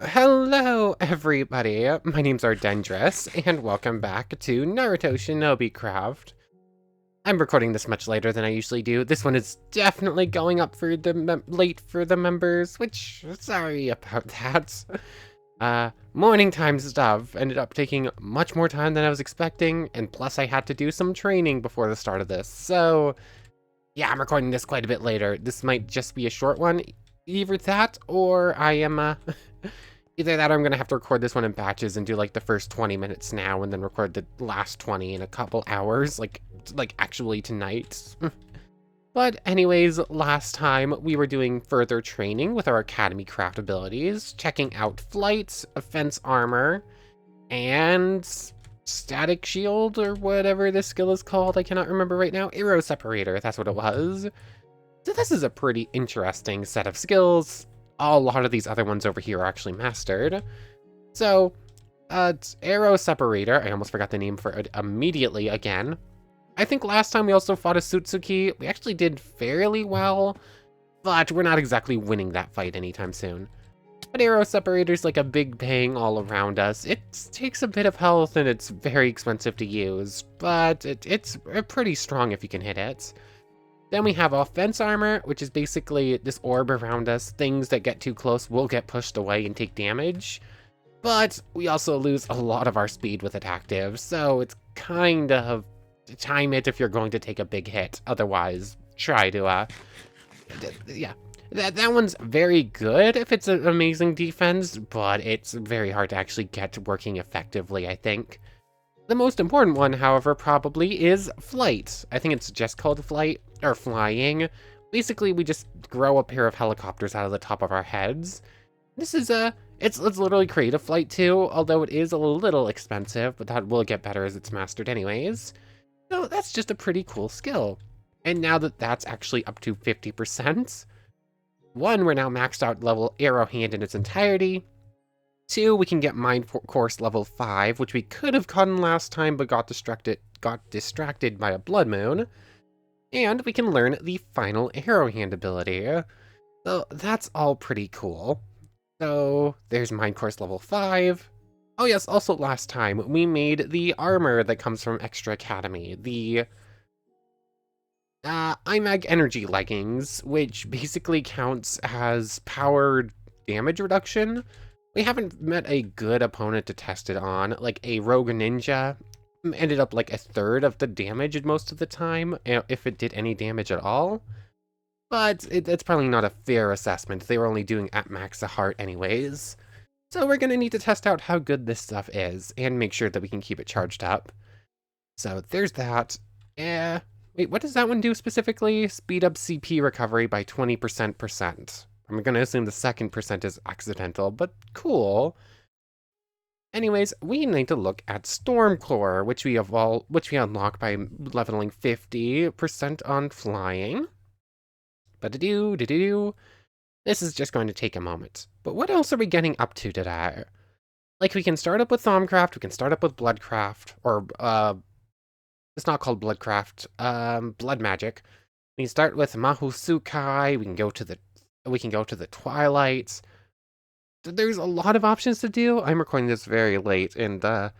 Hello, everybody. My name's Ardendris, and welcome back to Naruto ShinobiCraft. I'm recording this much later than I usually do. This one is definitely going up for the late for the members, which sorry about that. Morning time stuff ended up taking much more time than I was expecting, and plus I had to do some training before the start of this. So, yeah, I'm recording this quite a bit later. This might just be a short one. Either that, or I am either that or I'm gonna have to record this one in batches and do like the first 20 minutes now and then record the last 20 in a couple hours, like actually tonight. But anyways, last time we were doing further training with our Academy craft abilities, checking out flight, offense armor, and static shield or whatever this skill is called. I cannot remember right now. Arrow separator, that's what it was. So this is a pretty interesting set of skills. A lot of these other ones over here are actually mastered. So, it's Arrow Separator. I almost forgot the name for it immediately again. I think last time we also fought a Sutsuki. We actually did fairly well, but we're not exactly winning that fight anytime soon. But Arrow Separator's like a big bang all around us. It takes a bit of health and it's very expensive to use, but it's pretty strong if you can hit it. Then we have offense armor, which is basically this orb around us. Things that get too close will get pushed away and take damage. But we also lose a lot of our speed with it active, so it's kind of time it if you're going to take a big hit. Otherwise, try to, yeah. That one's very good if it's an amazing defense, but it's very hard to actually get working effectively, I think. The most important one, however, probably is flight. I think it's just called flight, or flying. Basically, we just grow a pair of helicopters out of the top of our heads. This is it's literally creative flight too, although it is a little expensive, but that will get better as it's mastered anyways. So that's just a pretty cool skill. And now that that's actually up to 50%, one, we're now maxed out level Arrow Hand in its entirety. 2, we can get Mind Course level 5, which we could have gotten last time, but got distracted by a Blood Moon. And we can learn the final Arrow Hand ability. So that's all pretty cool. So there's Mind Course level 5. Oh yes, also last time we made the armor that comes from Extra Academy, the IMAG Energy Leggings, which basically counts as powered damage reduction. We haven't met a good opponent to test it on. Like a Rogue Ninja ended up like a third of the damage most of the time, if it did any damage at all. But it's probably not a fair assessment. They were only doing at max a heart anyways. So we're gonna need to test out how good this stuff is and make sure that we can keep it charged up. So there's that. Wait, what does that one do specifically? Speed up CP recovery by 20%. I'm gonna assume the second percent is accidental, but cool. Anyways, we need to look at Stormcore, which we unlock by leveling 50% on flying. Ba-da-doo. This is just going to take a moment. But what else are we getting up to today? Like, we can start up with Thaumcraft, we can start up with Bloodcraft, or, it's not called Bloodcraft, Blood Magic. We can start with Mahusukai, we can go to the Twilight. There's a lot of options to do. I'm recording this very late, and, yeah,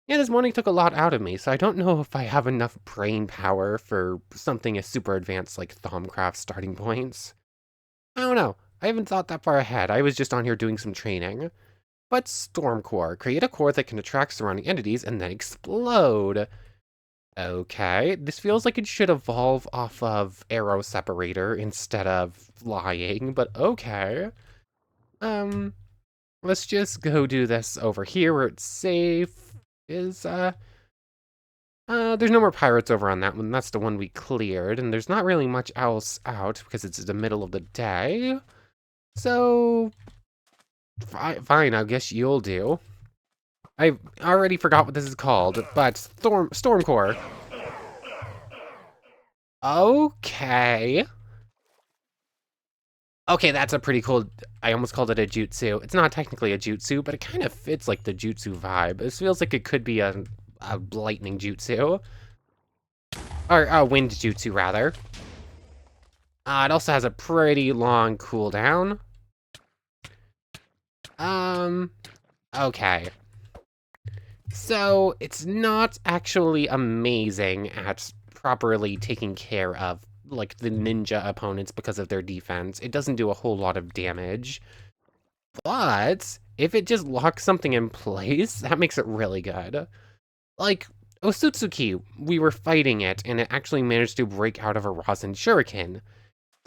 this morning took a lot out of me, so I don't know if I have enough brain power for something as super advanced like Thaumcraft starting points. I don't know. I haven't thought that far ahead. I was just on here doing some training. But Storm Core. Create a core that can attract surrounding entities and then explode. Okay, this feels like it should evolve off of Arrow Separator instead of flying, but okay. Let's just go do this over here where it's safe. There's no more pirates over on that one. That's the one we cleared, and there's not really much else out because it's the middle of the day. So, fine, I guess you'll do. I already forgot what this is called, but Stormcore. Okay. Okay, that's a pretty cool, I almost called it a jutsu. It's not technically a jutsu, but it kind of fits like the jutsu vibe. This feels like it could be a lightning jutsu. Or a wind jutsu, rather. It also has a pretty long cooldown. Okay. So, it's not actually amazing at properly taking care of, like, the ninja opponents because of their defense. It doesn't do a whole lot of damage. But, if it just locks something in place, that makes it really good. Like, Osutsuki, we were fighting it, and it actually managed to break out of a Rasen Shuriken.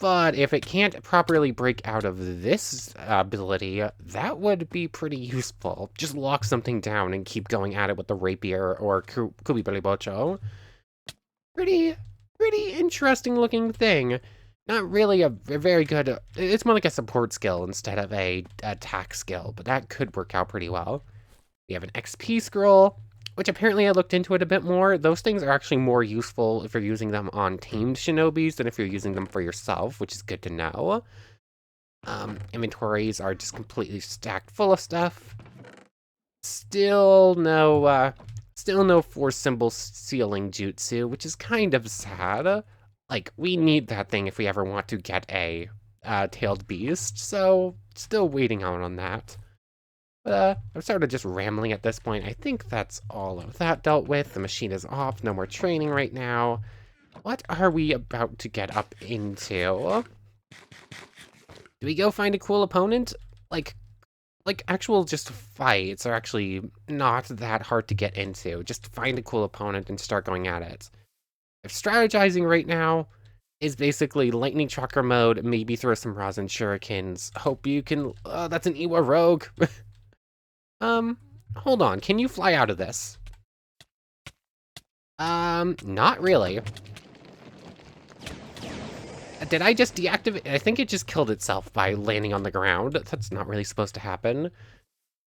But if it can't properly break out of this ability, that would be pretty useful. Just lock something down and keep going at it with the rapier or Kubibaribocho. Pretty interesting looking thing. Not really a very good, it's more like a support skill instead of a attack skill, but that could work out pretty well. We have an XP scroll, which apparently I looked into it a bit more. Those things are actually more useful if you're using them on tamed shinobis than if you're using them for yourself, which is good to know. Inventories are just completely stacked full of stuff. Still no force symbol sealing jutsu, which is kind of sad. Like, we need that thing if we ever want to get a tailed beast, so still waiting out on that. But I'm sort of just rambling at this point. I think that's all of that dealt with. The machine is off, no more training right now. What are we about to get up into? Do we go find a cool opponent? Like actual just fights are actually not that hard to get into. Just find a cool opponent and start going at it. If strategizing right now is basically lightning chakra mode, maybe throw some Rasen shurikens. Hope you can, that's an Iwa rogue. Hold on, can you fly out of this? Not really. Did I just deactivate? I think it just killed itself by landing on the ground. That's not really supposed to happen.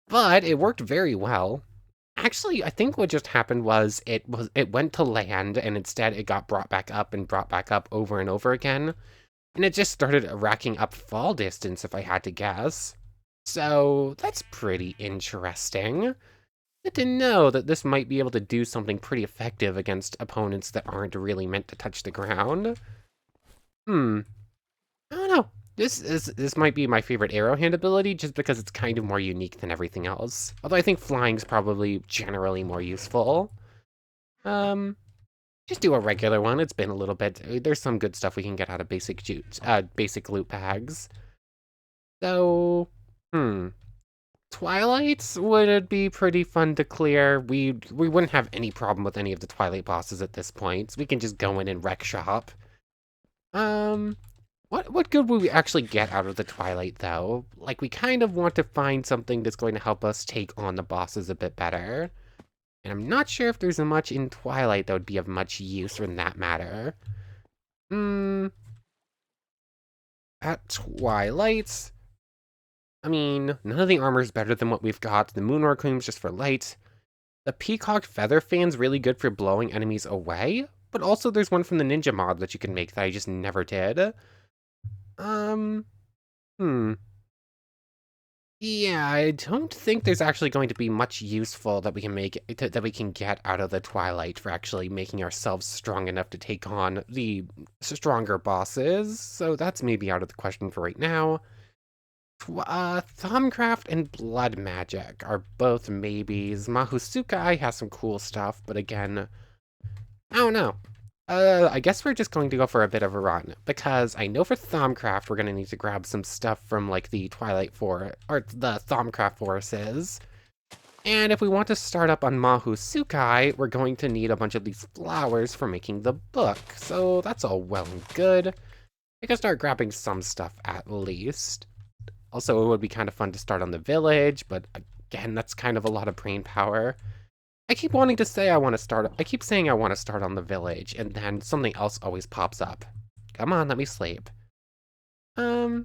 But it worked very well. Actually, I think what just happened was it went to land and instead it got brought back up and brought back up over and over again. And it just started racking up fall distance, if I had to guess. So that's pretty interesting. Good to know that this might be able to do something pretty effective against opponents that aren't really meant to touch the ground. I don't know. This might be my favorite arrow hand ability just because it's kind of more unique than everything else. Although I think flying's probably generally more useful. Just do a regular one. It's been a little bit. There's some good stuff we can get out of basic loot bags. So, Twilights would be pretty fun to clear. We wouldn't have any problem with any of the Twilight bosses at this point. We can just go in and wreck shop. What good would we actually get out of the Twilight, though? Like, we kind of want to find something that's going to help us take on the bosses a bit better. And I'm not sure if there's much in Twilight that would be of much use in that matter. At Twilight, I mean, none of the armor is better than what we've got. The Moon Oracle's just for light. The Peacock Feather Fan's really good for blowing enemies away, but also there's one from the Ninja mod that you can make that I just never did. Yeah, I don't think there's actually going to be much useful that we can that we can get out of the Twilight for actually making ourselves strong enough to take on the stronger bosses. So that's maybe out of the question for right now. Thumbcraft and Blood Magic are both maybes. Mahusukai has some cool stuff, but again, I don't know. I guess we're just going to go for a bit of a run, because I know for Thumbcraft we're going to need to grab some stuff from, like, the the Thumbcraft forests. And if we want to start up on Mahusukai, we're going to need a bunch of these flowers for making the book. So that's all well and good. I can start grabbing some stuff at least. Also, it would be kind of fun to start on the village, but again, that's kind of a lot of brain power. I keep wanting to say I keep saying I want to start on the village, and then something else always pops up. Come on, let me sleep. Sure,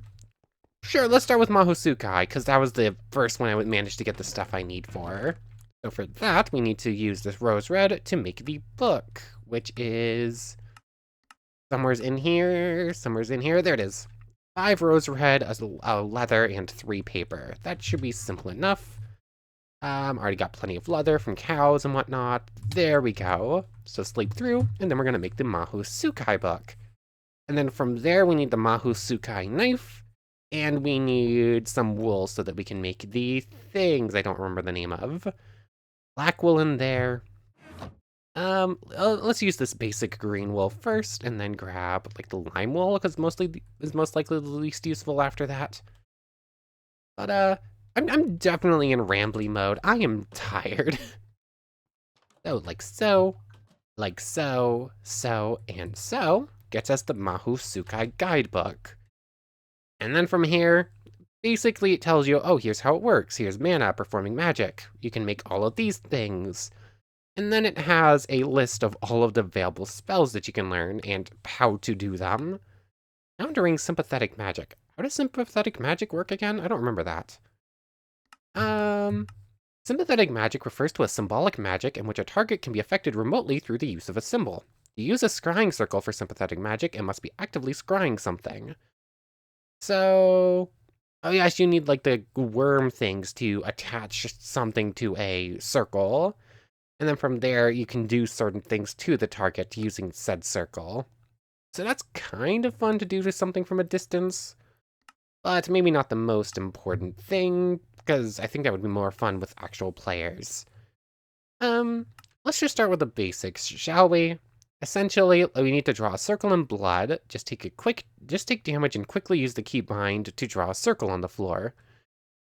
let's start with Mahusukai, because that was the first one I managed to get the stuff I need for. So for that, we need to use this rose red to make the book, which is somewhere's in here, there it is. 5 rose red, a leather, and 3 paper. That should be simple enough. Already got plenty of leather from cows and whatnot. There we go. So sleep through, and then we're gonna make the Mahusukai book. And then from there, we need the Mahusukai knife And we need some wool so that we can make the things I don't remember the name of. Black wool in there. Let's use this basic green wool first, and then grab like the lime wool because is most likely the least useful after that. But I'm definitely in rambly mode. I am tired. So like so, and so gets us the Mahu Sukai guidebook. And then from here, basically it tells you, oh, here's how it works. Here's mana performing magic. You can make all of these things. And then it has a list of all of the available spells that you can learn and how to do them. Now during sympathetic magic. How does sympathetic magic work again? I don't remember that. Sympathetic magic refers to a symbolic magic in which a target can be affected remotely through the use of a symbol. You use a scrying circle for sympathetic magic and must be actively scrying something. So, oh yes, you need like the worm things to attach something to a circle. And then from there, you can do certain things to the target using said circle. So that's kind of fun to do to something from a distance, but maybe not the most important thing, because I think that would be more fun with actual players. Let's just start with the basics, shall we? Essentially, we need to draw a circle in blood. Just take damage and quickly use the keybind to draw a circle on the floor.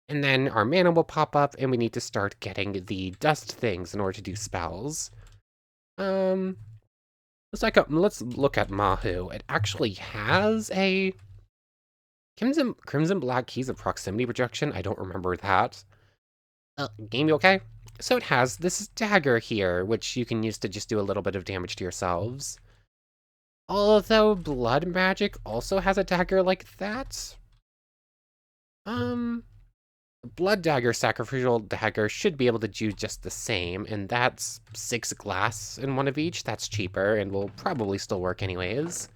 And then our mana will pop up, and we need to start getting the dust things in order to do spells. Let's look at Mahu. It actually has a Crimson Black Keys of Proximity Projection. I don't remember that. Game, you okay? So it has this dagger here, which you can use to just do a little bit of damage to yourselves. Although blood magic also has a dagger like that. Blood dagger, sacrificial dagger should be able to do just the same, and that's 6 glass in one of each. That's cheaper and will probably still work anyways.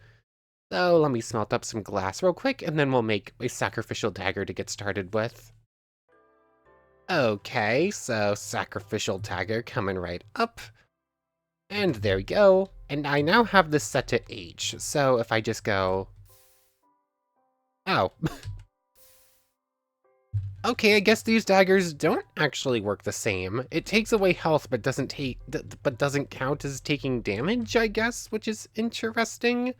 So let me smelt up some glass real quick, and then we'll make a sacrificial dagger to get started with. Okay, so sacrificial dagger coming right up. And there we go. And I now have this set to H, so if I just go... Oh. Okay, I guess these daggers don't actually work the same. It takes away health, but doesn't count as taking damage, I guess, which is interesting.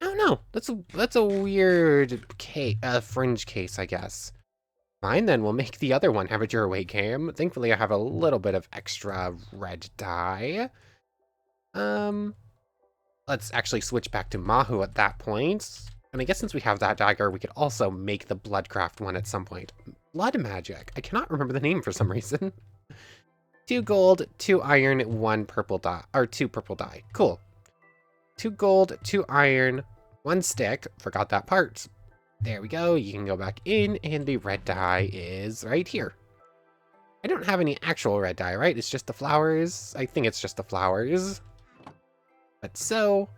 I don't know. That's a weird fringe case, I guess. Fine, then we'll make the other one have a Juraway game. Thankfully, I have a little bit of extra red dye. Let's actually switch back to Mahu at that point. And I guess since we have that dagger, we could also make the Bloodcraft one at some point. Blood magic. I cannot remember the name for some reason. 2 gold, 2 iron, 1 purple dye, or 2 purple dye. Cool. 2 gold, 2 iron, 1 stick. Forgot that part. There we go. You can go back in, and the red dye is right here. I don't have any actual red dye, right? It's just the flowers. I think it's just the flowers. But so,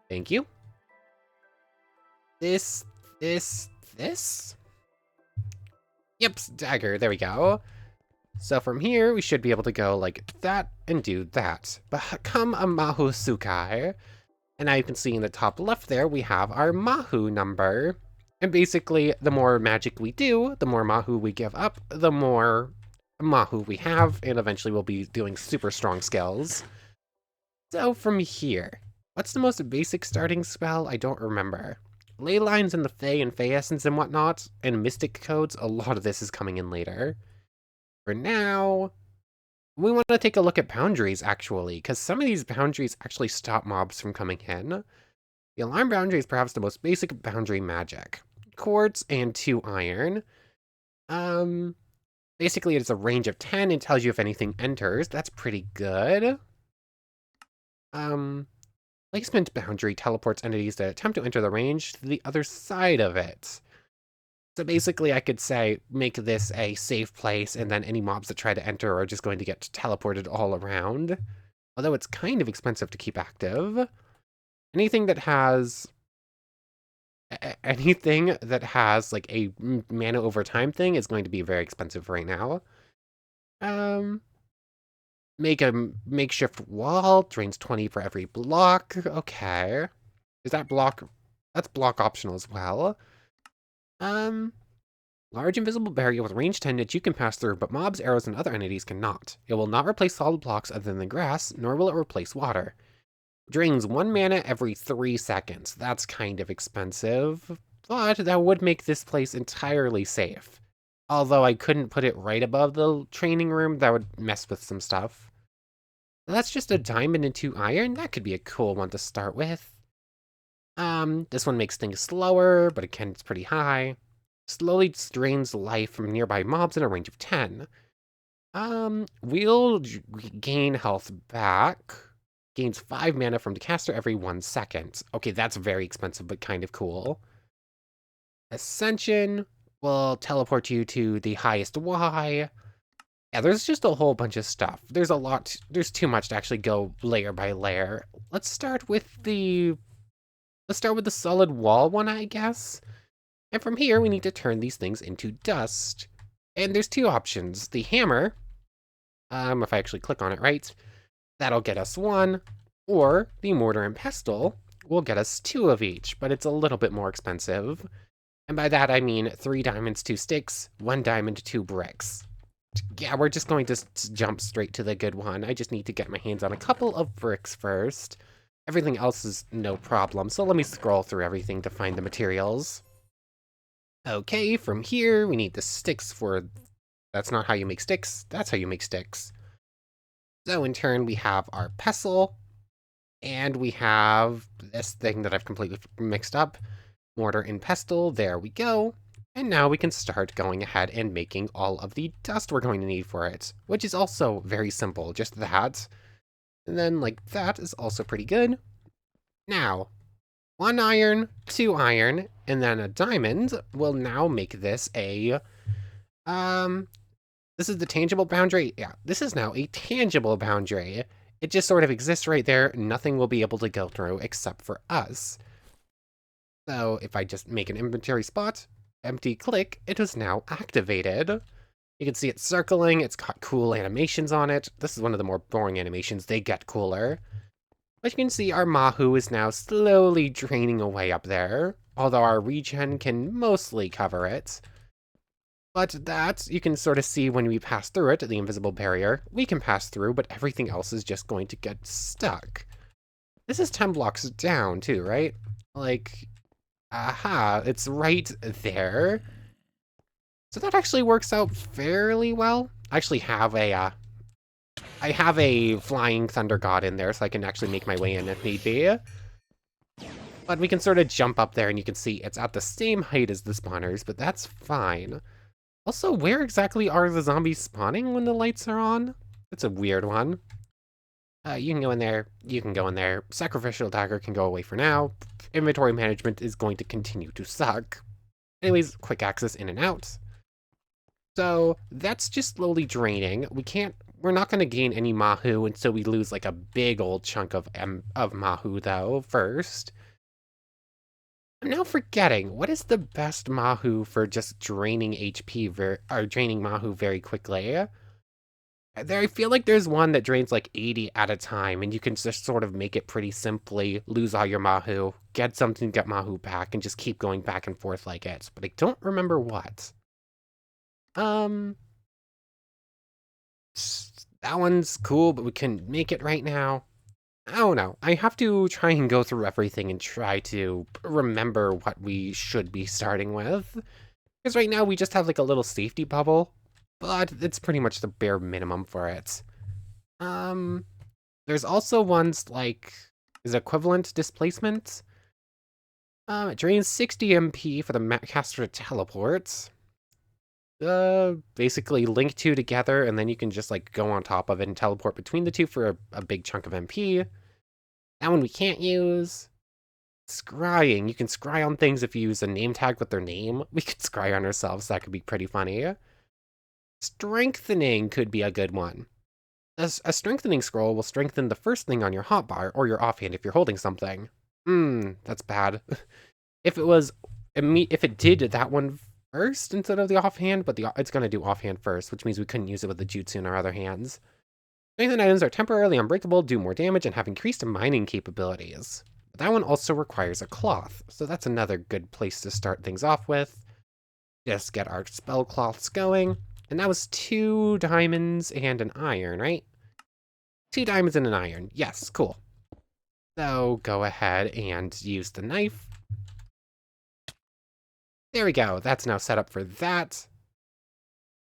thank you. This. Yep, dagger, there we go. So from here, we should be able to go like that and do that. Become a Mahu Sukai. And now you can see in the top left there, we have our Mahu number. And basically, the more magic we do, the more Mahu we give up, the more Mahu we have, and eventually we'll be doing super strong skills. So from here, what's the most basic starting spell? I don't remember. Ley lines in the Fae and Fae Essence and whatnot, and Mystic Codes, a lot of this is coming in later. For now, we want to take a look at boundaries, actually, because some of these boundaries actually stop mobs from coming in. The Alarm Boundary is perhaps the most basic boundary magic. Quartz and 2 iron. Basically, it's a range of 10 and tells you if anything enters. That's pretty good. Placement boundary teleports entities that attempt to enter the range to the other side of it. So basically, I could say, make this a safe place, and then any mobs that try to enter are just going to get teleported all around. Although it's kind of expensive to keep active. Anything that has like a mana over time thing is going to be very expensive right now. Make a makeshift wall, drains 20 for every block. Okay. Is that block That's block optional as well. Large invisible barrier with range 10 that you can pass through, but mobs, arrows, and other entities cannot. It will not replace solid blocks other than the grass, nor will it replace water. Drains 1 mana every 3 seconds. That's kind of expensive, but that would make this place entirely safe. Although I couldn't put it right above the training room, that would mess with some stuff. That's just a diamond and 2 iron. That could be a cool one to start with. This one makes things slower, but again, it's pretty high. Slowly drains life from nearby mobs in a range of 10. We'll gain health back. Gains 5 mana from the caster every 1 second. Okay, that's very expensive, but kind of cool. Ascension will teleport you to the highest Y. Yeah, there's just a whole bunch of stuff. There's too much to actually go layer by layer. Let's start with the solid wall one, I guess. And from here, we need to turn these things into dust. And there's 2 options. The hammer, if I actually click on it right, that'll get us 1, or the mortar and pestle will get us 2 of each, but it's a little bit more expensive. And by that, I mean 3 diamonds, 2 sticks, 1 diamond, 2 bricks. Yeah, we're just going to jump straight to the good one. I just need to get my hands on a couple of bricks first. Everything else is no problem, so let me scroll through everything to find the materials. Okay, from here, we need the sticks for... That's not how you make sticks, that's how you make sticks. So in turn, we have our pestle, and we have this thing that I've completely mixed up. Mortar and pestle, there we go. And now we can start going ahead and making all of the dust we're going to need for it, which is also very simple, just that. And then like that is also pretty good. Now, 1 iron, 2 iron, and then a diamond will now make this a, this is the tangible boundary. Yeah, this is now a tangible boundary. It just sort of exists right there. Nothing will be able to go through except for us. So if I just make an inventory spot, empty click, it is now activated. You can see it circling. It's got cool animations on it. This is one of the more boring animations. They get cooler. But you can see our Mahu is now slowly draining away up there, although our regen can mostly cover it. But that, you can sort of see when we pass through it, the invisible barrier, we can pass through, but everything else is just going to get stuck. This is 10 blocks down too, right? Like, aha, it's right there. So that actually works out fairly well. I actually have a flying thunder god in there, so I can actually make my way in if need be. But we can sort of jump up there, and you can see it's at the same height as the spawners, but that's fine. Also, where exactly are the zombies spawning when the lights are on? It's a weird one. You can go in there, you can go in there. Sacrificial dagger can go away for now. Inventory management is going to continue to suck. Anyways, quick access in and out. So that's just slowly draining. We're not going to gain any Mahu until we lose like a big old chunk of Mahu though first. I'm now forgetting, what is the best Mahu for just draining HP or draining Mahu very quickly? I feel like there's one that drains like 80 at a time, and you can just sort of make it pretty simply, lose all your Mahu, get something, get Mahu back, and just keep going back and forth like it. But I don't remember what. That one's cool, but we can make it right now. I don't know. I have to try and go through everything and try to remember what we should be starting with. Because right now we just have like a little safety bubble, but it's pretty much the bare minimum for it. There's also ones like, is equivalent displacement. It drains 60 MP for the caster teleports. Basically link 2 together, and then you can just like go on top of it and teleport between the 2 for a big chunk of MP. That one we can't use. Scrying. You can scry on things if you use a name tag with their name. We could scry on ourselves. That could be pretty funny. Strengthening could be a good one. A strengthening scroll will strengthen the first thing on your hotbar or your offhand if you're holding something. That's bad. If it did that one first instead of the offhand, but it's going to do offhand first, which means we couldn't use it with the jutsu in our other hands. Strengthened items are temporarily unbreakable, do more damage, and have increased mining capabilities. But that one also requires a cloth, so that's another good place to start things off with. Just get our spell cloths going. And that was 2 diamonds and an iron, right? 2 diamonds and an iron. Yes, cool. So go ahead and use the knife. There we go. That's now set up for that.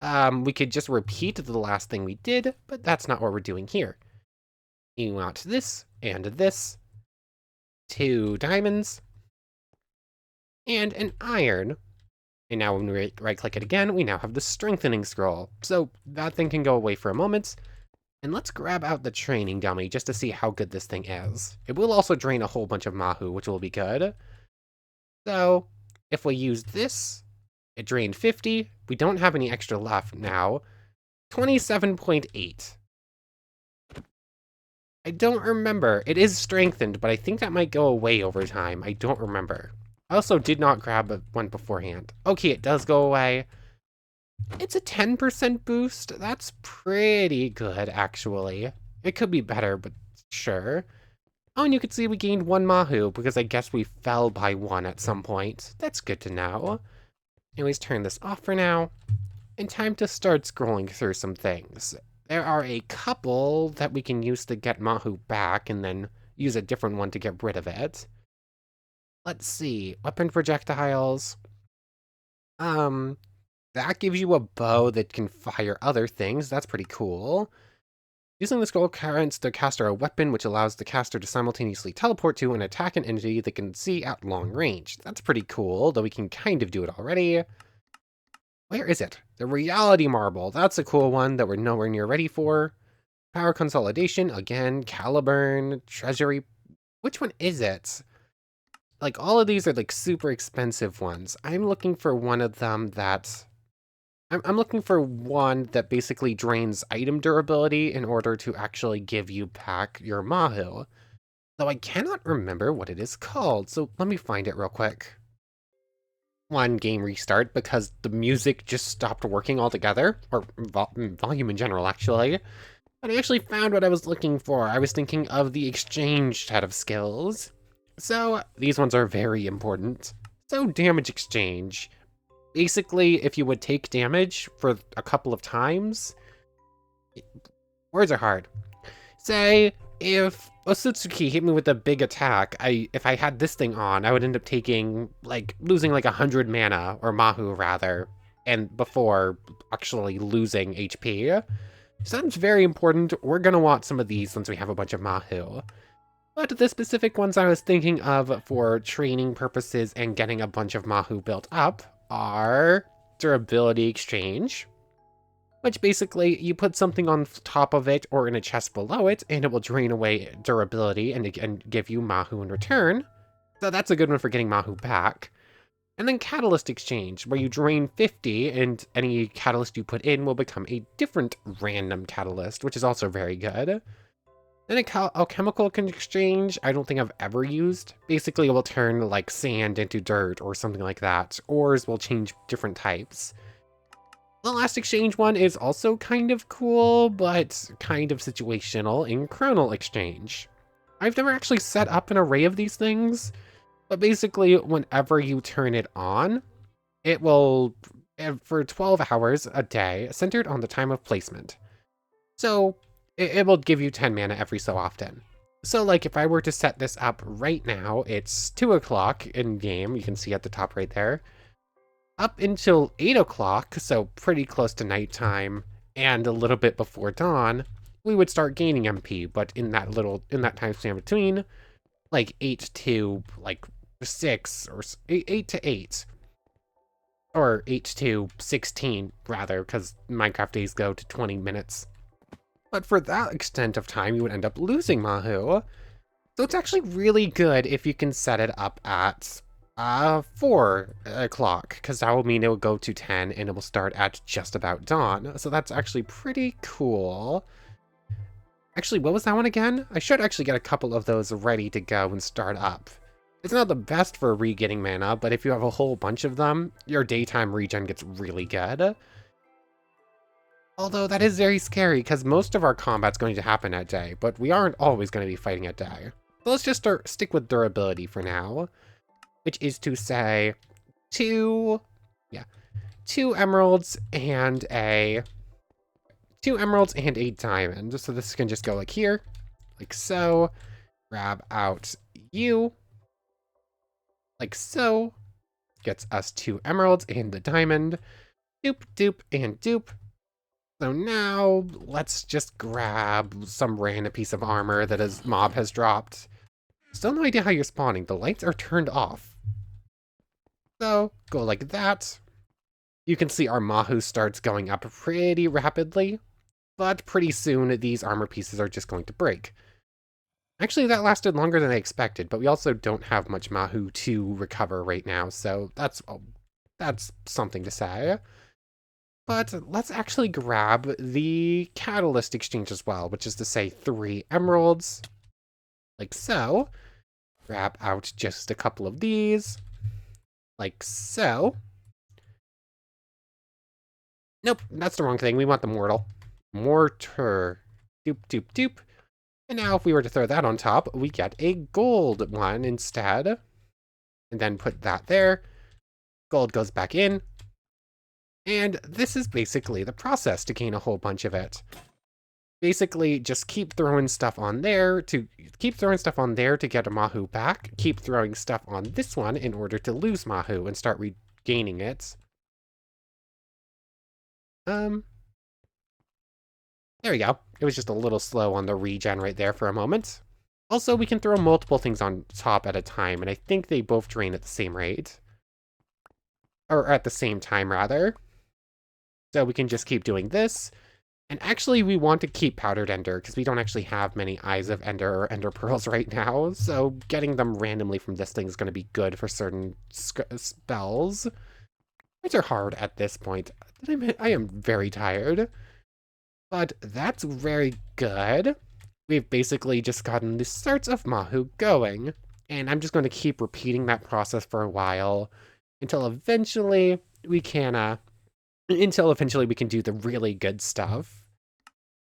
We could just repeat the last thing we did, but that's not what we're doing here. You want this and this. 2 diamonds. And an iron. And now when we right-click it again, we now have the strengthening scroll. So that thing can go away for a moment. And let's grab out the training dummy just to see how good this thing is. It will also drain a whole bunch of Mahu, which will be good. So if we use this, it drained 50. We don't have any extra left now. 27.8. I don't remember. It is strengthened, but I think that might go away over time. I don't remember. I also did not grab one beforehand. Okay, it does go away. It's a 10% boost. That's pretty good, actually. It could be better, but sure. Oh, and you can see we gained 1 Mahu, because I guess we fell by 1 at some point. That's good to know. Anyways, turn this off for now. And time to start scrolling through some things. There are a couple that we can use to get Mahu back, and then use a different one to get rid of it. Let's see. Weapon projectiles. That gives you a bow that can fire other things. That's pretty cool. Using the scroll grants the caster a weapon which allows the caster to simultaneously teleport to and attack an entity they can see at long range. That's pretty cool, though we can kind of do it already. Where is it? The Reality Marble. That's a cool one that we're nowhere near ready for. Power Consolidation, again, Caliburn, Treasury. Which one is it? Like, all of these are, like, super expensive ones. I'm looking for one of them that... I'm looking for one that basically drains item durability in order to actually give you back your Mahu. Though I cannot remember what it is called, so let me find it real quick. One game restart because the music just stopped working altogether, or volume in general, actually. But I actually found what I was looking for. I was thinking of the exchange set of skills. So these ones are very important. So damage exchange. Basically, if you would take damage for a couple of times... Words are hard. Say, if Osutsuki hit me with a big attack, if I had this thing on, I would end up taking, like, losing like 100 mana, or Mahu rather, and before actually losing HP. So that's very important. We're gonna want some of these since we have a bunch of Mahu. But the specific ones I was thinking of for training purposes and getting a bunch of Mahu built up are Durability Exchange, which basically you put something on top of it or in a chest below it, and it will drain away durability and give you Mahu in return. So that's a good one for getting Mahu back. And then Catalyst Exchange, where you drain 50, and any catalyst you put in will become a different random catalyst, which is also very good. Then a chemical exchange, I don't think I've ever used. Basically, it will turn like sand into dirt or something like that. Ores will change different types. The last exchange one is also kind of cool, but kind of situational in Chronal Exchange. I've never actually set up an array of these things, but basically whenever you turn it on, it will, for 12 hours a day, centered on the time of placement. So it will give you 10 mana every so often. So like if I were to set this up right now, it's 2 o'clock in game, you can see at the top right there, up until 8 o'clock, so pretty close to nighttime, and a little bit before dawn, we would start gaining MP, but in that time span between, like 8 to like 6, or 8 to 8, or 8 to 16 rather, because Minecraft days go to 20 minutes. But for that extent of time, you would end up losing Mahu. So it's actually really good if you can set it up at 4 o'clock, because that will mean it will go to 10 and it will start at just about dawn. So that's actually pretty cool. Actually, what was that one again? I should actually get a couple of those ready to go and start up. It's not the best for re-getting mana, but if you have a whole bunch of them, your daytime regen gets really good. Although that is very scary, because most of our combat's going to happen at day, but we aren't always going to be fighting at day. So let's just stick with durability for now, which is to say two emeralds and a diamond. So this can just go like here, like so. Grab out you, like so. Gets us 2 emeralds and the diamond. Doop, doop, and doop. So now, let's just grab some random piece of armor that his mob has dropped. Still no idea how you're spawning. The lights are turned off. So, go like that. You can see our Mahu starts going up pretty rapidly, but pretty soon these armor pieces are just going to break. Actually, that lasted longer than I expected, but we also don't have much Mahu to recover right now, so that's something to say. But let's actually grab the Catalyst Exchange as well, which is to say 3 emeralds, like so. Grab out just a couple of these, like so. Nope, that's the wrong thing. We want the mortal. Mortar. Doop, doop, doop. And now if we were to throw that on top, we get a gold one instead. And then put that there. Gold goes back in. And this is basically the process to gain a whole bunch of it. Basically, just keep throwing stuff on there to get a Mahu back. Keep throwing stuff on this one in order to lose Mahu and start regaining it. There we go. It was just a little slow on the regen right there for a moment. Also, we can throw multiple things on top at a time, and I think they both drain at the same rate. Or at the same time, rather. So we can just keep doing this. And actually, we want to keep Powdered Ender, because we don't actually have many Eyes of Ender or Ender Pearls right now, so getting them randomly from this thing is going to be good for certain spells, which are hard at this point. I am very tired. But that's very good. We've basically just gotten the starts of Mahu going, and I'm just going to keep repeating that process for a while until eventually we can do the really good stuff.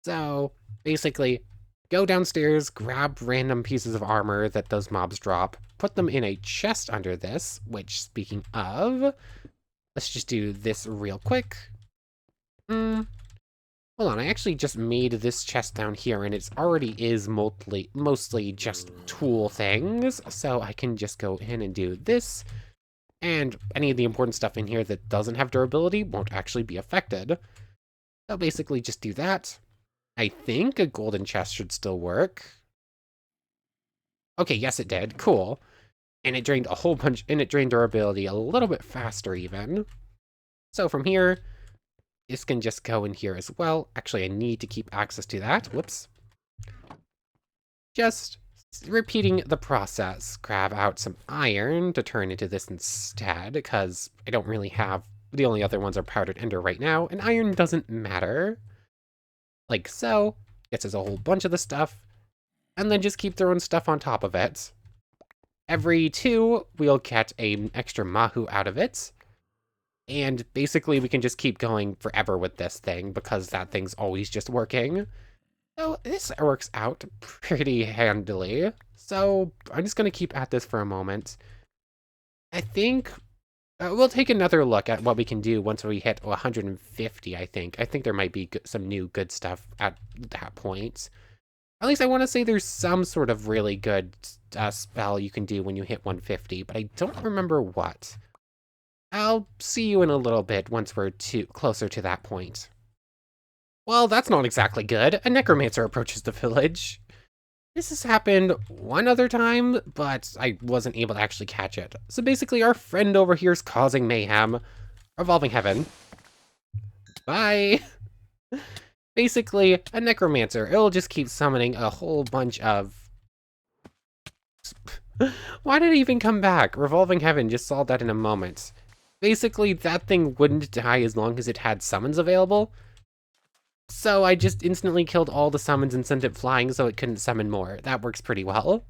So basically, go downstairs, grab random pieces of armor that those mobs drop, put them in a chest under this, which, speaking of, let's just do this real quick. Hold on, I actually just made this chest down here, and it already is mostly just tool things, so I can just go in and do this, and any of the important stuff in here that doesn't have durability won't actually be affected. So basically just do that. I think a golden chest should still work. Okay, yes it did. Cool. And it drained a whole bunch, and it drained durability a little bit faster even. So from here, this can just go in here as well. Actually, I need to keep access to that. Whoops. Just repeating the process. Grab out some iron to turn into this instead, because I don't really have... The only other ones are Powdered Ender right now, and iron doesn't matter. Like so. Gets us a whole bunch of the stuff, and then just keep throwing stuff on top of it. Every 2, we'll get an extra Mahu out of it. And basically, we can just keep going forever with this thing, because that thing's always just working. So this works out pretty handily. So I'm just going to keep at this for a moment. I think we'll take another look at what we can do once we hit 150, I think. I think there might be some new good stuff at that point. At least I want to say there's some sort of really good spell you can do when you hit 150, but I don't remember what. I'll see you in a little bit once we're closer to that point. Well, that's not exactly good. A necromancer approaches the village. This has happened one other time, but I wasn't able to actually catch it. So basically, our friend over here is causing mayhem. Revolving Heaven. Bye! Basically, a necromancer. It'll just keep summoning a whole bunch of... Why did it even come back? Revolving Heaven just solved that in a moment. Basically, that thing wouldn't die as long as it had summons available. So I just instantly killed all the summons and sent it flying so it couldn't summon more. That works pretty well.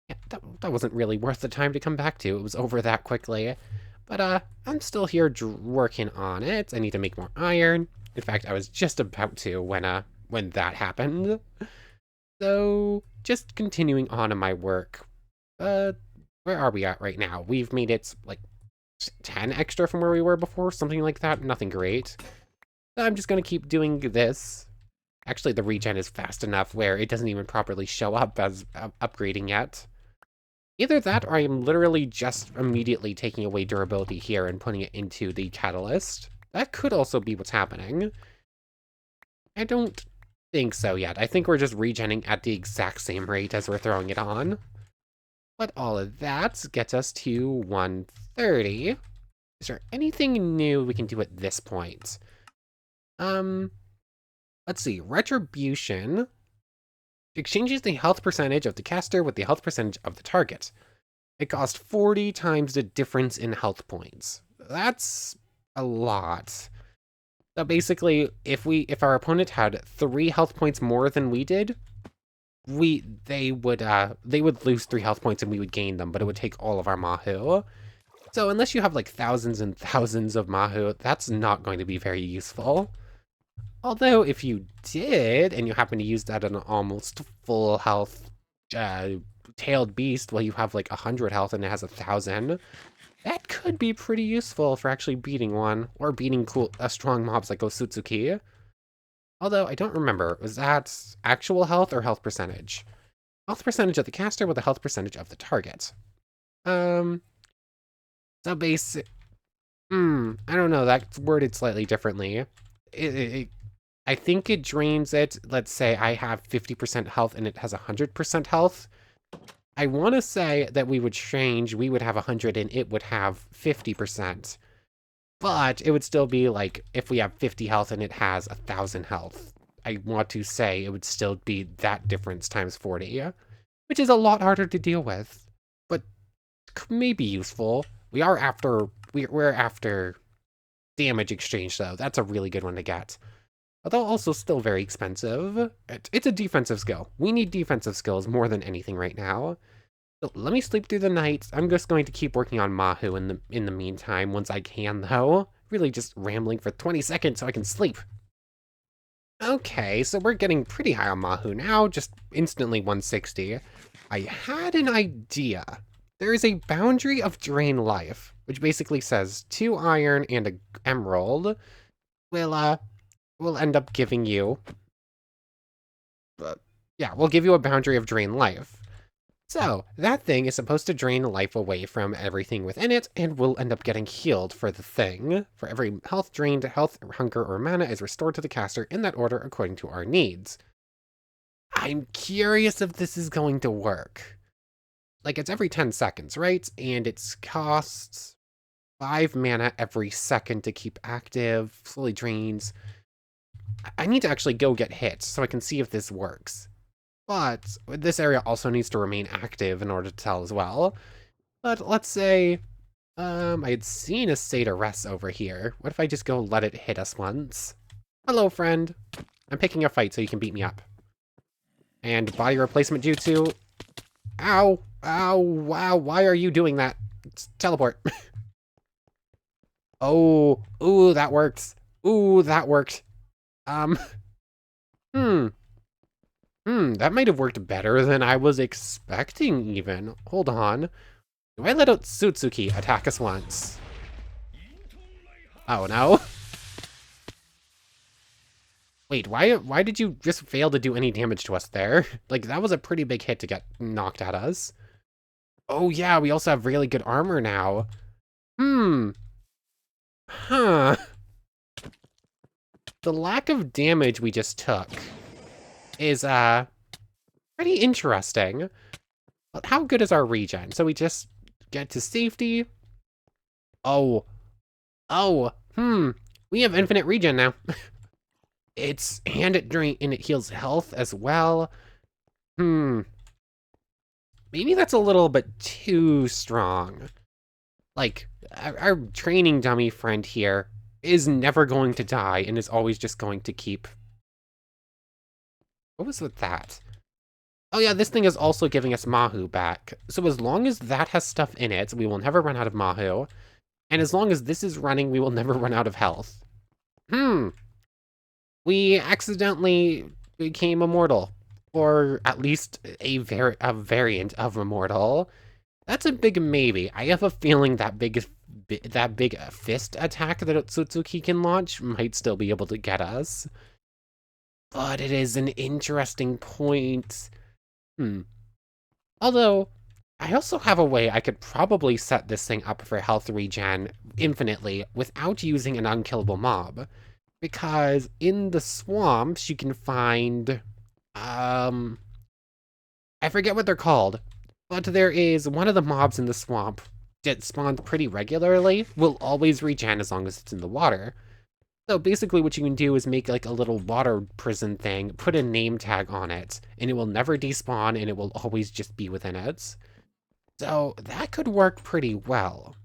Yeah, that wasn't really worth the time to come back to. It was over that quickly. But I'm still here working on it. I need to make more iron. In fact, I was just about to when that happened. So just continuing on in my work. Where are we at right now? We've made it, like, 10 extra from where we were before, something like that. Nothing great. So I'm just gonna keep doing this. Actually, the regen is fast enough where it doesn't even properly show up as upgrading yet. Either that, or I am literally just immediately taking away durability here and putting it into the catalyst. That could also be what's happening. I don't think so yet. I think we're just regenning at the exact same rate as we're throwing it on. But all of that gets us to 130. Is there anything new we can do at this point? Let's see. Retribution exchanges the health percentage of the caster with the health percentage of the target. It costs 40 times the difference in health points. That's a lot. So basically, if our opponent had 3 health points more than we did, they would lose 3 health points and we would gain them, but it would take all of our Mahu. So unless you have like thousands and thousands of Mahu, that's not going to be very useful. Although if you did, and you happen to use that on an almost full health tailed beast, while you have like 100 health and it has 1,000, that could be pretty useful for actually beating one, or beating strong mobs like Osutsuki. Although, I don't remember, was that actual health or health percentage? Health percentage of the caster with the health percentage of the target. So basic... I don't know, that's worded slightly differently. I think it drains it. Let's say I have 50% health and it has 100% health. I want to say that we would change, we would have 100 and it would have 50%. But it would still be like, if we have 50 health and it has 1,000 health, I want to say it would still be that difference times 40, which is a lot harder to deal with, but may be useful. We're after damage exchange though. That's a really good one to get. Although also still very expensive. It's a defensive skill. We need defensive skills more than anything right now. So let me sleep through the night. I'm just going to keep working on Mahu in the meantime, once I can though. Really just rambling for 20 seconds so I can sleep. Okay, so we're getting pretty high on Mahu now, just instantly 160. I had an idea. There is a boundary of drain life, which basically says 2 iron and an emerald will end up giving you... we'll give you a boundary of drain life. So, that thing is supposed to drain life away from everything within it, and will end up getting healed for the thing. For every health drained, health, hunger, or mana is restored to the caster in that order according to our needs. I'm curious if this is going to work. Like, it's every 10 seconds, right? And it costs 5 mana every second to keep active, slowly drains. I need to actually go get hit so I can see if this works. But this area also needs to remain active in order to tell as well. But let's say, I had seen a Satyrs over here. What if I just go let it hit us once? Hello, friend. I'm picking a fight so you can beat me up. And body replacement jutsu. Ow, ow, wow, why are you doing that? Teleport. Oh, ooh, that works. Ooh, that worked. That might have worked better than I was expecting even. Hold on. Do I let Otsutsuki attack us once? Oh, no. Wait, why did you just fail to do any damage to us there? Like, that was a pretty big hit to get knocked at us. Oh yeah, we also have really good armor now. Huh. The lack of damage we just took is, pretty interesting. But how good is our regen? So we just get to safety. We have infinite regen now. And it heals health as well. Maybe that's a little bit too strong. Like, our training dummy friend here is never going to die and is always just going to keep... What was with that? Oh yeah, this thing is also giving us Mahu back. So as long as that has stuff in it, we will never run out of Mahu. And as long as this is running, we will never run out of health. We accidentally became immortal. or at least a variant of Immortal. That's a big maybe. I have a feeling that big fist attack that Otsutsuki can launch might still be able to get us. But it is an interesting point. Although, I also have a way I could probably set this thing up for health regen infinitely without using an unkillable mob. Because in the swamps, you can find, I forget what they're called, but there is one of the mobs in the swamp that spawns pretty regularly, will always regen as long as it's in the water. So basically what you can do is make like a little water prison thing, put a name tag on it, and it will never despawn and it will always just be within it. So that could work pretty well.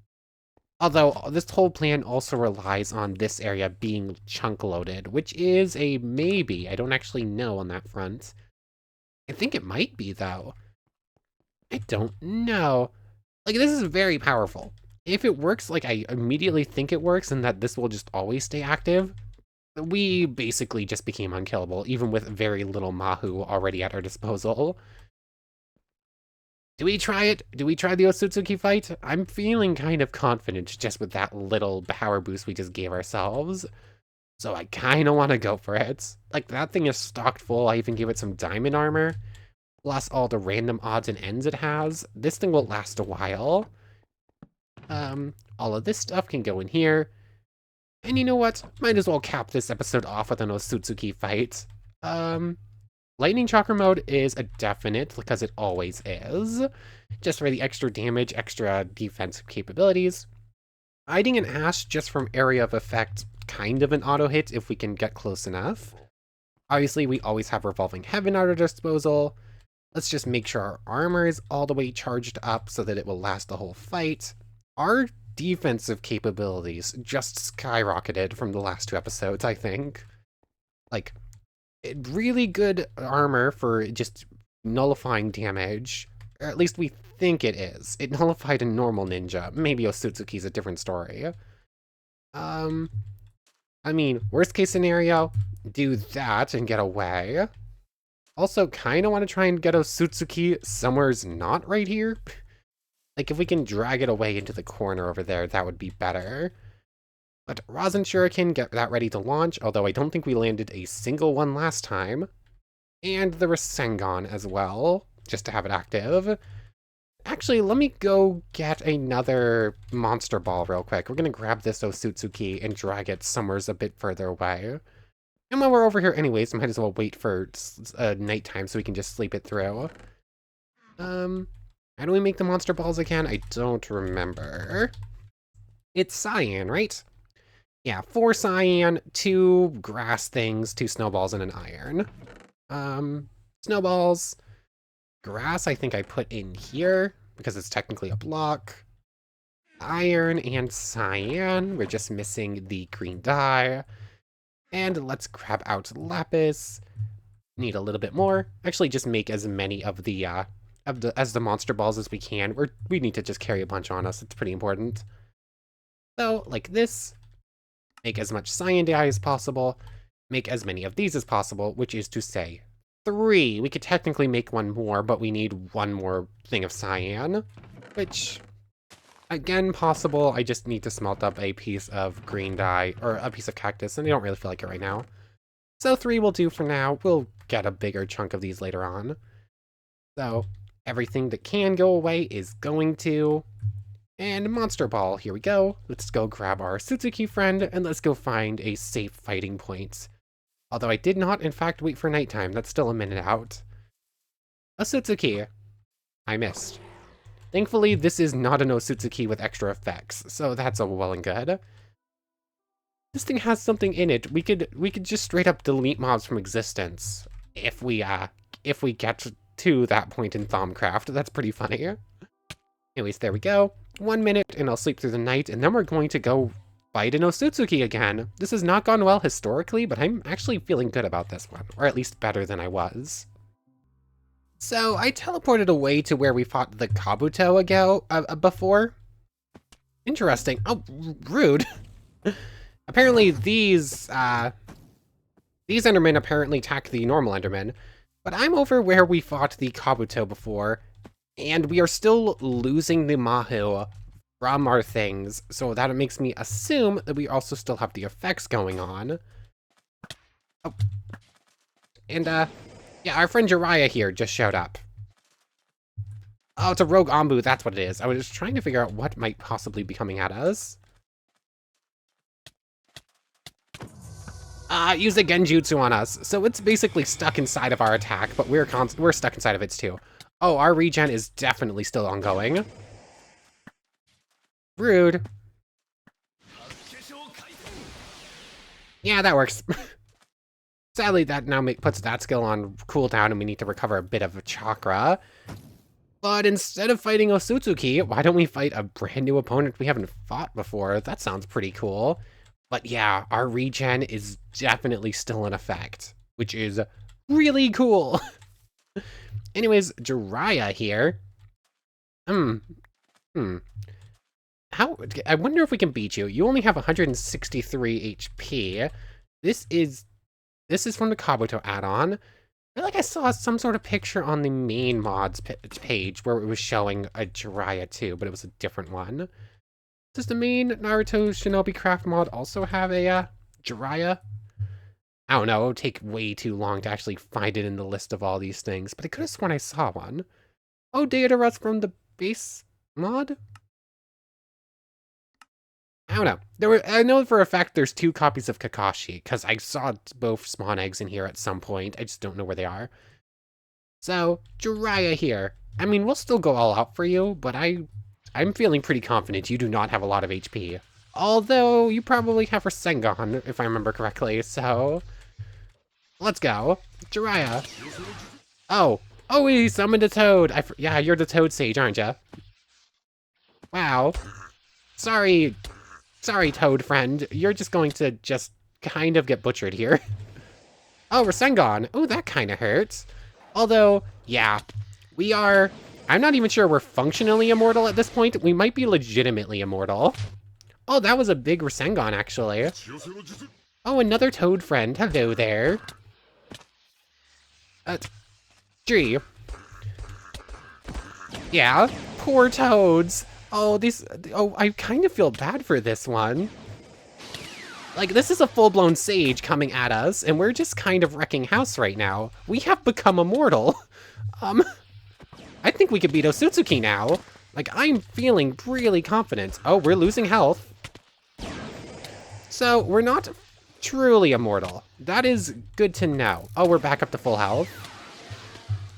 Although this whole plan also relies on this area being chunk loaded, which is a maybe. I don't actually know on that front. I think it might be though. I don't know. Like, this is very powerful. If it works like I immediately think it works and that this will just always stay active, we basically just became unkillable, even with very little Mahu already at our disposal. Do we try it? Do we try the Otsutsuki fight? I'm feeling kind of confident just with that little power boost we just gave ourselves. So I kind of want to go for it. Like, that thing is stocked full. I even gave it some diamond armor. Plus all the random odds and ends it has. This thing will last a while. All of this stuff can go in here. And you know what? Might as well cap this episode off with an Otsutsuki fight. Lightning Chakra mode is a definite, because it always is. Just for the extra damage, extra defensive capabilities. Hiding an Ash just from area of effect, kind of an auto hit if we can get close enough. Obviously, we always have Revolving Heaven at our disposal. Let's just make sure our armor is all the way charged up so that it will last the whole fight. Our defensive capabilities just skyrocketed from the last 2 episodes, I think. Like, really good armor for just nullifying damage. Or at least we think it is. It nullified a normal ninja. Maybe Otsutsuki's a different story. I mean, worst case scenario, do that and get away. Also, kind of want to try and get Otsutsuki somewhere's not right here. Like, if we can drag it away into the corner over there, that would be better. But Rasen Shuriken, get that ready to launch, although I don't think we landed a single one last time. And the Rasengan as well, just to have it active. Actually, let me go get another Monster Ball real quick. We're going to grab this Otsutsuki and drag it somewheres a bit further away. And while we're over here anyways, might as well wait for nighttime so we can just sleep it through. How do we make the Monster Balls again? I don't remember. It's cyan, right? Yeah, 4 cyan, 2 grass things, 2 snowballs, and an iron. Snowballs. Grass, I think I put in here, because it's technically a block. Iron and cyan. We're just missing the green dye. And let's grab out lapis. Need a little bit more. Actually, just make as many of the monster balls as we can. We need to just carry a bunch on us. It's pretty important. So, like this. Make as much cyan dye as possible. Make as many of these as possible, which is to say 3. We could technically make 1 more, but we need 1 more thing of cyan, which, again, possible. I just need to smelt up a piece of green dye, or a piece of cactus, and I don't really feel like it right now. So 3 will do for now. We'll get a bigger chunk of these later on. So everything that can go away is going to. And Monster Ball, here we go. Let's go grab our Otsutsuki friend, and let's go find a safe fighting point. Although I did not, in fact, wait for nighttime. That's still a minute out. Otsutsuki. I missed. Thankfully, this is not an Otsutsuki with extra effects, so that's all well and good. This thing has something in it. We could just straight up delete mobs from existence if we get to that point in Thaumcraft. That's pretty funny. Anyways, there we go. 1 minute, and I'll sleep through the night, and then we're going to go fight an Otsutsuki again. This has not gone well historically, but I'm actually feeling good about this one, or at least better than I was. So, I teleported away to where we fought the Kabuto before. Interesting. Oh, rude. Apparently these Endermen apparently attack the normal Endermen. But I'm over where we fought the Kabuto before, and we are still losing the Mahu from our things, so that makes me assume that we also still have the effects going on. Oh. And, yeah, our friend Jiraiya here just showed up. Oh, it's a rogue Anbu, that's what it is. I was just trying to figure out what might possibly be coming at us. Use a Genjutsu on us. So it's basically stuck inside of our attack, but we're stuck inside of its too. Oh, our regen is definitely still ongoing. Rude. Yeah, that works. Sadly, that now puts that skill on cooldown and we need to recover a bit of Chakra. But instead of fighting Osutsuki, why don't we fight a brand new opponent we haven't fought before? That sounds pretty cool. But yeah, our regen is definitely still in effect, which is really cool. Anyways, Jiraiya here. How? I wonder if we can beat you. You only have 163 HP. This is from the Kabuto add-on. I feel like I saw some sort of picture on the main mods page where it was showing a Jiraiya too, but it was a different one. Does the main Naruto ShinobiCraft mod also have a Jiraiya? I don't know, it would take way too long to actually find it in the list of all these things, but I could have sworn I saw one. Oh, Deodora's from the base mod? I don't know. I know for a fact there's 2 copies of Kakashi, because I saw both spawn eggs in here at some point. I just don't know where they are. So, Jiraiya here. I mean, we'll still go all out for you, but I'm feeling pretty confident you do not have a lot of HP. Although, you probably have Rasengan, if I remember correctly, so... Let's go. Jiraiya. Oh, he summoned a toad. Yeah, you're the Toad Sage, aren't you? Wow. Sorry, Toad friend. You're just going to kind of get butchered here. Oh, Rasengan. Oh, that kind of hurts. Although, yeah, I'm not even sure we're functionally immortal at this point. We might be legitimately immortal. Oh, that was a big Rasengan, actually. Oh, another Toad friend. Hello there. Gee. Yeah, poor toads. Oh, I kind of feel bad for this one. Like, this is a full-blown sage coming at us, and we're just kind of wrecking house right now. We have become immortal. I think we could beat Osutsuki now. Like, I'm feeling really confident. Oh, we're losing health. So, we're not truly immortal. That is good to know. Oh, we're back up to full health.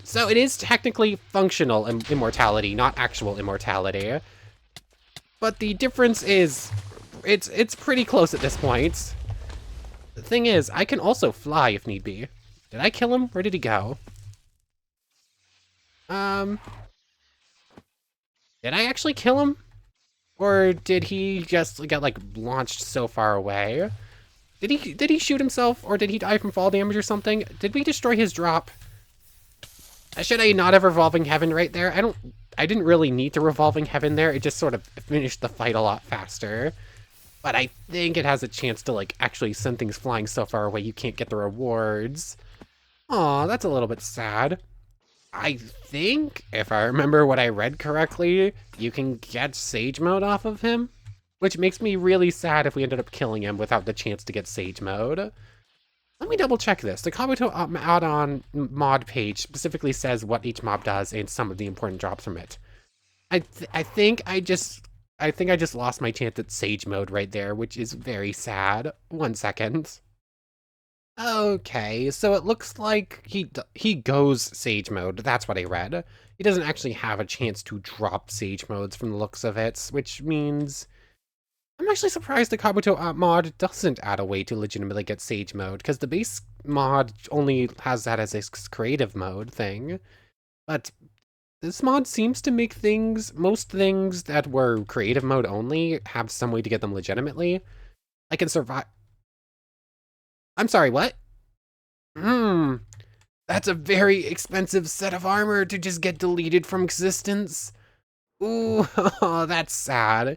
So, it is technically functional immortality, not actual immortality. But the difference is, it's pretty close at this point. The thing is, I can also fly if need be. Did I kill him? Where did he go? Did I actually kill him? Or did he just get, like, launched so far away? Did he shoot himself? Or did he die from fall damage or something? Did we destroy his drop? Should I not have Revolving Heaven right there? I didn't really need to Revolving Heaven there. It just sort of finished the fight a lot faster. But I think it has a chance to, like, actually send things flying so far away you can't get the rewards. Aw, that's a little bit sad. I think, if I remember what I read correctly, you can get Sage Mode off of him, which makes me really sad if we ended up killing him without the chance to get Sage Mode. Let me double check this. The Kabuto add-on mod page specifically says what each mob does and some of the important drops from it. I think I just lost my chance at Sage Mode right there, which is very sad. 1 second. Okay, so it looks like he goes Sage Mode. That's what I read. He doesn't actually have a chance to drop Sage Modes from the looks of it, which means I'm actually surprised the Kabuto mod doesn't add a way to legitimately get Sage Mode, because the base mod only has that as a creative mode thing. But this mod seems to make most things that were creative mode only have some way to get them legitimately. I can survive. I'm sorry, what? That's a very expensive set of armor to just get deleted from existence. Ooh, that's sad.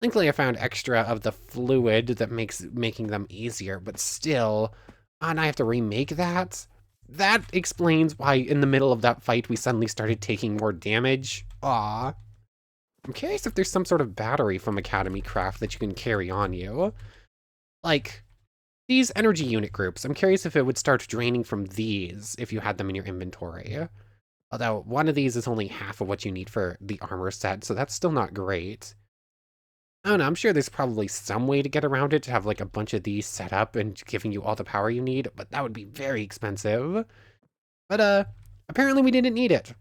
Thankfully I found extra of the fluid that makes making them easier, but still, and I have to remake that? that explains why in the middle of that fight we suddenly started taking more damage. Aw. I'm curious if there's some sort of battery from Academy Craft that you can carry on you. Like, these energy unit groups, I'm curious if it would start draining from these if you had them in your inventory. Although, one of these is only half of what you need for the armor set, so that's still not great. I don't know, I'm sure there's probably some way to get around it to have like a bunch of these set up and giving you all the power you need, but that would be very expensive. But apparently we didn't need it.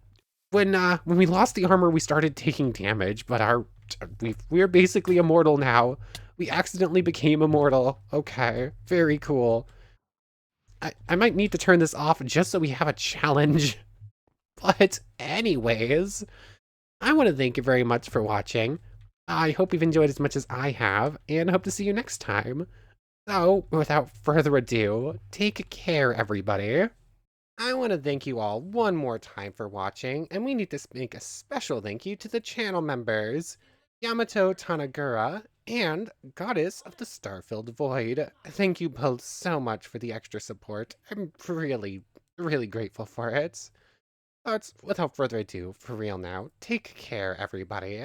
When we lost the armor, we started taking damage, but we're basically immortal now. We accidentally became immortal. Okay, very cool. I might need to turn this off just so we have a challenge. But anyways, I want to thank you very much for watching. I hope you've enjoyed as much as I have, and hope to see you next time. So, without further ado, take care, everybody. I want to thank you all one more time for watching, and we need to make a special thank you to the channel members, Yamato Tanagura and Goddess of the Star-Filled Void. Thank you both so much for the extra support. I'm really, really grateful for it. But without further ado, for real now, take care, everybody.